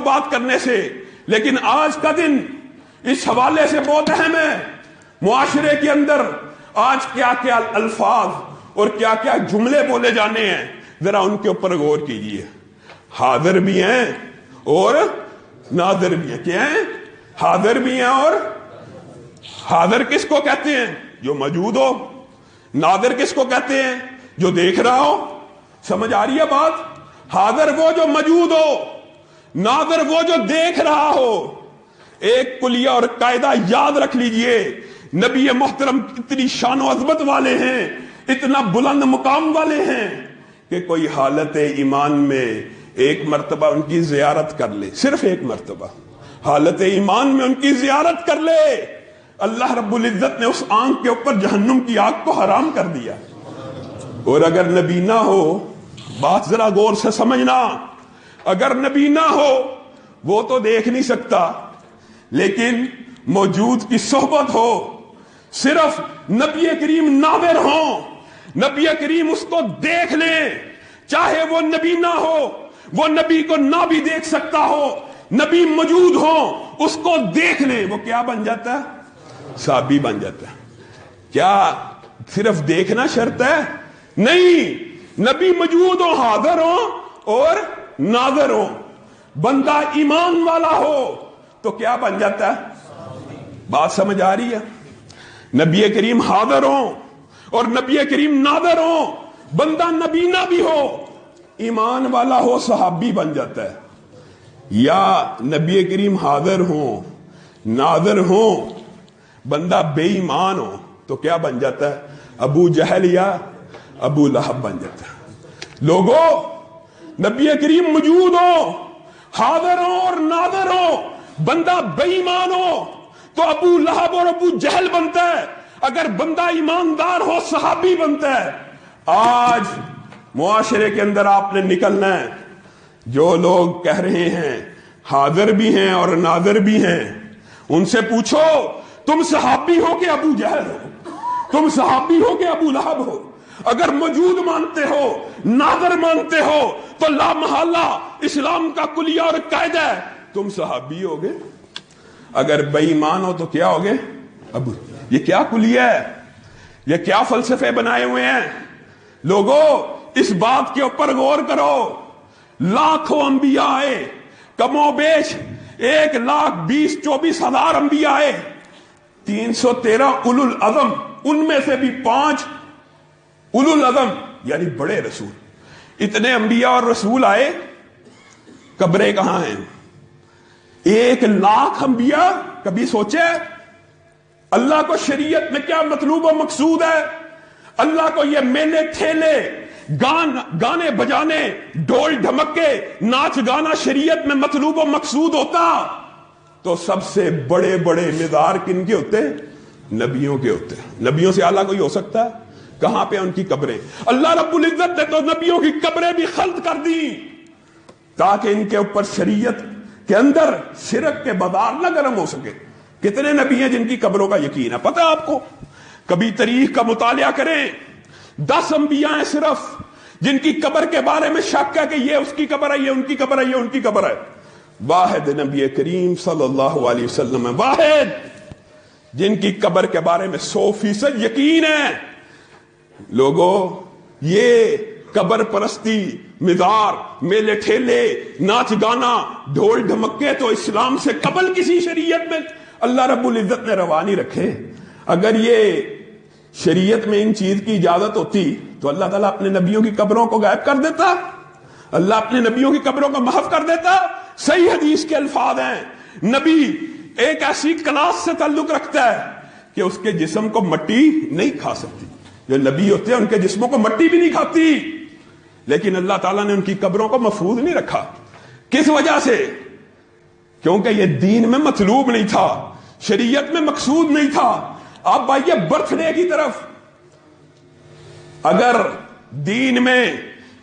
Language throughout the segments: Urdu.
بات کرنے سے، لیکن آج کا دن اس حوالے سے بہت اہم ہے۔ معاشرے کے اندر آج کیا کیا الفاظ اور کیا کیا جملے بولے جانے ہیں، ذرا ان کے اوپر غور کیجئے۔ حاضر بھی ہیں اور ناظر بھی ہیں۔ کیا ہیں؟ حاضر بھی ہیں اور حاضر کس کو کہتے ہیں؟ جو موجود ہو۔ ناظر کس کو کہتے ہیں؟ جو دیکھ رہا ہو۔ سمجھ آ رہی ہے بات؟ حاضر وہ جو موجود ہو، ناظر وہ جو دیکھ رہا ہو۔ ایک کلیہ اور قاعدہ یاد رکھ لیجئے، نبی محترم اتنی شان و عظمت والے ہیں، اتنا بلند مقام والے ہیں کہ کوئی حالت ایمان میں ایک مرتبہ ان کی زیارت کر لے، صرف ایک مرتبہ حالت ایمان میں ان کی زیارت کر لے، اللہ رب العزت نے اس آنکھ کے اوپر جہنم کی آگ کو حرام کر دیا۔ اور اگر نبی نہ ہو، بات ذرا غور سے سمجھنا، اگر نبی نہ ہو وہ تو دیکھ نہیں سکتا، لیکن موجود کی صحبت ہو، صرف نبی کریم ناظر ہوں، نبی کریم اس کو دیکھ لیں، چاہے وہ نبی نہ ہو، وہ نبی کو نہ بھی دیکھ سکتا ہو، نبی موجود ہو، اس کو دیکھ لیں، وہ کیا بن جاتا ہے؟ صحابی بن جاتا ہے۔ کیا صرف دیکھنا شرط ہے؟ نہیں، نبی موجود ہو، حاضر ہو اور ناظر ہو، بندہ ایمان والا ہو تو کیا بن جاتا ہے؟ بات سمجھ آ رہی ہے؟ نبی کریم حاضر ہو اور نبی کریم ناظر ہو، بندہ نبی نہ بھی ہو، ایمان والا ہو، صحابی بن جاتا ہے۔ یا نبی کریم حاضر ہوں، ناظر ہوں، بندہ بے ایمان ہو تو کیا بن جاتا ہے؟ ابو جہل یا ابو لہب بن جاتا ہے۔ لوگوں، نبی کریم موجود ہو، حاضر ہو اور ناظر ہو، بندہ بے ایمان ہو تو ابو لہب اور ابو جہل بنتا ہے، اگر بندہ ایماندار ہو صحابی بنتا ہے۔ آج معاشرے کے اندر آپ نے نکلنا ہے، جو لوگ کہہ رہے ہیں حاضر بھی ہیں اور ناظر بھی ہیں، ان سے پوچھو تم صحابی ہو کہ ابو جہل ہو؟ تم صحابی ہو کہ ابو لہب ہو؟ اگر موجود مانتے ہو، ناظر مانتے ہو تو لا محالہ اسلام کا کلیہ اور قاعدہ ہے تم صحابی ہوگے، اگر بے ایمان ہو تو کیا ہوگے؟ ابو۔ یہ کیا کلیہ ہے؟ یہ کیا فلسفے بنائے ہوئے ہیں؟ لوگوں، اس بات کے اوپر غور کرو۔ لاکھوں انبیاء آئے، کم و بیش 1,20,24,000 انبیاء آئے، 313 اولو العزم، ان میں سے بھی 5 اولو العزم یعنی بڑے رسول۔ اتنے انبیاء اور رسول آئے، قبریں کہاں ہیں؟ 1,00,000 انبیاء، کبھی سوچے اللہ کو شریعت میں کیا مطلوب و مقصود ہے؟ اللہ کو یہ میلے ٹھیلے، گانے بجانے، ڈھول ڈھمکے، ناچ گانا شریعت میں مطلوب و مقصود ہوتا تو سب سے بڑے بڑے مزار کن کے ہوتے؟ نبیوں کے ہوتے۔ نبیوں سے اعلیٰ کوئی ہو سکتا ہے؟ کہاں پہ ان کی قبریں؟ اللہ رب العزت نے تو نبیوں کی قبریں بھی خلط کر دی تاکہ ان کے اوپر شریعت کے اندر شرک کے بازار نہ گرم ہو سکے۔ کتنے نبی ہیں جن کی قبروں کا یقین ہے؟ پتہ آپ کو؟ کبھی تاریخ کا مطالعہ کریں، 10 انبیاء ہیں صرف جن کی قبر کے بارے میں شک ہے کہ یہ اس کی قبر ہے، یہ ان کی قبر ہے، یہ ان کی قبر ہے۔ واحد نبی کریم صلی اللہ علیہ وسلم ہے، واحد جن کی قبر کے بارے میں 100% یقین ہے۔ لوگوں، یہ قبر پرستی، مزار، میلے ٹھیلے، ناچ گانا، ڈھول ڈھمکے تو اسلام سے قبل کسی شریعت میں اللہ رب العزت نے روا نہیں رکھے۔ اگر یہ شریعت میں ان چیز کی اجازت ہوتی تو اللہ تعالیٰ اپنے نبیوں کی قبروں کو غائب کر دیتا، اللہ اپنے نبیوں کی قبروں کو محو کر دیتا۔ صحیح حدیث کے الفاظ ہیں، نبی ایک ایسی کلاس سے تعلق رکھتا ہے کہ اس کے جسم کو مٹی نہیں کھا سکتی۔ جو نبی ہوتے ہیں ان کے جسموں کو مٹی بھی نہیں کھاتی، لیکن اللہ تعالیٰ نے ان کی قبروں کو محفوظ نہیں رکھا۔ کس وجہ سے؟ کیونکہ یہ دین میں مطلوب نہیں تھا، شریعت میں مقصود نہیں تھا۔ آپ آئیے برتھ ڈے کی طرف۔ اگر دین میں،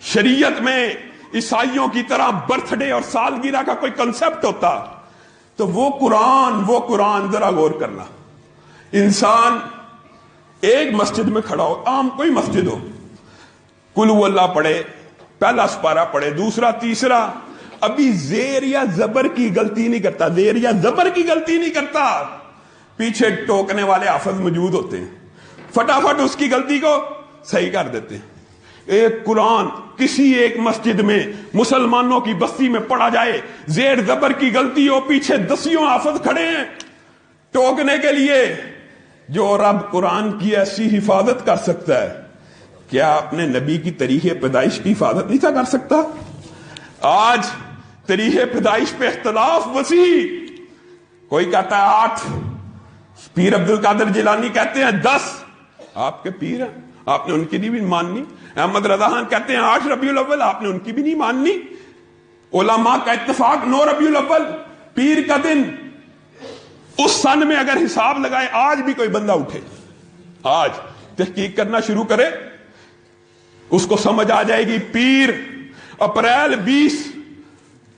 شریعت میں عیسائیوں کی طرح برتھ ڈے اور سالگرہ کا کوئی کنسپٹ ہوتا تو وہ قرآن ذرا غور کرنا، انسان ایک مسجد میں کھڑا ہو، عام کوئی مسجد ہو، قل ہو اللہ پڑھے، پہلا سپارہ پڑھے، دوسرا، تیسرا، ابھی زیر یا زبر کی غلطی نہیں کرتا، زیر یا زبر کی غلطی نہیں کرتا، پیچھے ٹوکنے والے حافظ موجود ہوتے ہیں، فٹافٹ اس کی غلطی کو صحیح کر دیتے ہیں۔ ایک قرآن کسی ایک مسجد میں مسلمانوں کی بستی میں پڑھا جائے، زیر زبر کی غلطی ہو، پیچھے دسیوں حافظ کھڑے ہیں ٹوکنے کے لیے۔ جو رب قرآن کی ایسی حفاظت کر سکتا ہے، کیا اپنے نبی کی تاریخ پیدائش کی حفاظت نہیں تھا کر سکتا؟ آج تاریخ پیدائش پہ اختلاف وسیع، کوئی کہتا ہے 8، پیر عبد القادر جیلانی کہتے ہیں 10، آپ کے پیر ہیں، آپ نے ان کی بھی ماننی۔ احمد رضا خان کہتے ہیں 8 ربیع الاول، آپ نے ان کی بھی نہیں ماننی۔ علماء کا اتفاق 9 ربیع الاول پیر کا دن۔ اس سن میں اگر حساب لگائے، آج بھی کوئی بندہ اٹھے، آج تحقیق کرنا شروع کرے، اس کو سمجھ آ جائے گی پیر اپریل 20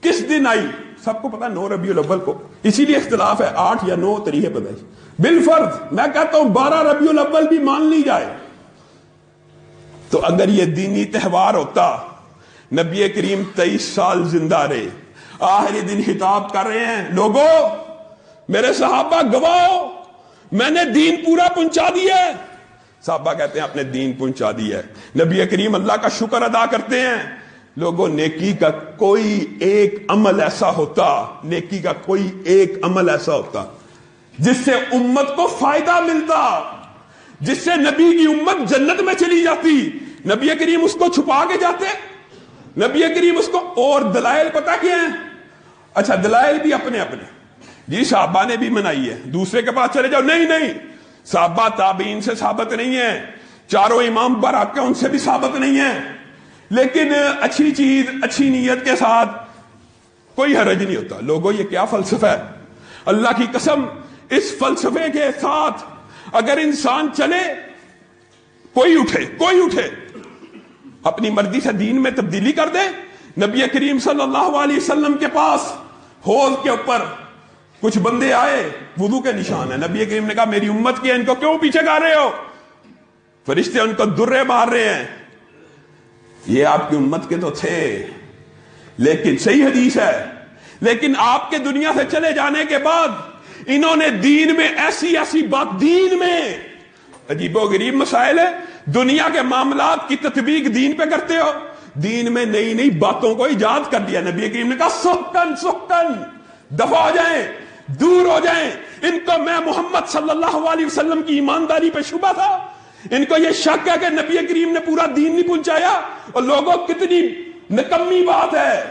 کس دن آئی، سب کو پتا 9 ربیع الاول کو۔ اسی لیے اختلاف ہے 8 یا 9 تاریخ پیدائش۔ بالفرض میں کہتا ہوں 12 ربیع الاول بھی مان لی جائے، تو اگر یہ دینی تہوار ہوتا، نبی کریم 23 سال زندہ رہے، آخری دن خطاب کر رہے ہیں، لوگوں میرے صحابہ گواہ، میں نے دین پورا پہنچا دیا ہے۔ صحابہ کہتے ہیں آپ نے دین پہنچا دیا ہے۔ نبی کریم اللہ کا شکر ادا کرتے ہیں، لوگوں نیکی کا کوئی ایک عمل ایسا ہوتا، نیکی کا کوئی ایک عمل ایسا ہوتا جس سے امت کو فائدہ ملتا، جس سے نبی کی امت جنت میں چلی جاتی، نبی کریم اس کو چھپا کے جاتے، نبی کریم اس کو۔ اور دلائل پتہ کیا ہیں؟ اچھا دلائل بھی اپنے اپنے، جی صحابہ نے بھی منائی ہے، دوسرے کے پاس چلے جاؤ، نہیں صحابہ تابعین سے ثابت نہیں ہے، چاروں امام برحق ان سے بھی ثابت نہیں ہے، لیکن اچھی چیز اچھی نیت کے ساتھ کوئی حرج نہیں ہوتا۔ لوگوں یہ کیا فلسفہ ہے؟ اللہ کی قسم اس فلسفے کے ساتھ اگر انسان چلے، کوئی اٹھے اپنی مرضی سے دین میں تبدیلی کر دے۔ نبی کریم صلی اللہ علیہ وسلم کے پاس حوض کے اوپر کچھ بندے آئے، وضو کے نشان ہے، نبی کریم نے کہا میری امت کی ہے، ان کو کیوں پیچھے کر رہے ہو؟ فرشتے ان کو درے مار رہے ہیں، یہ آپ کی امت کے تو تھے، لیکن صحیح حدیث ہے، لیکن آپ کے دنیا سے چلے جانے کے بعد انہوں نے دین میں ایسی بات، دین میں عجیب و غریب مسائل ہے، دنیا کے معاملات کی تطبیق دین پہ کرتے ہو، دین میں نئی باتوں کو ایجاد کر دیا۔ نبی کریم نے کہا سخن دفع ہو جائیں، دور ہو جائیں، ان کو میں محمد صلی اللہ علیہ وسلم کی ایمانداری پہ شبہ تھا، ان کو یہ شک ہے کہ نبی کریم نے پورا دین نہیں پہنچایا۔ اور لوگوں کتنی نکمی بات ہے،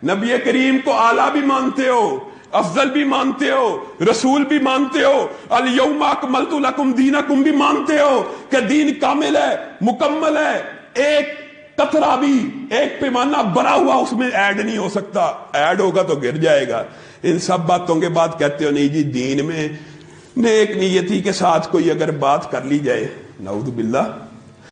نبی کریم کو اعلیٰ بھی مانتے ہو، افضل بھی مانتے ہو، رسول بھی مانتے ہو، الیوم اکملت لکم دینکم بھی مانتے ہو کہ دین کامل ہے، مکمل ہے، ایک قطرہ بھی، ایک پیمانہ بھرا ہوا اس میں ایڈ نہیں ہو سکتا، ایڈ ہوگا تو گر جائے گا۔ ان سب باتوں کے بعد کہتے ہو نہیں جی دین میں نیک نیتی کے ساتھ کوئی اگر بات کر لی جائے، نعوذ باللہ،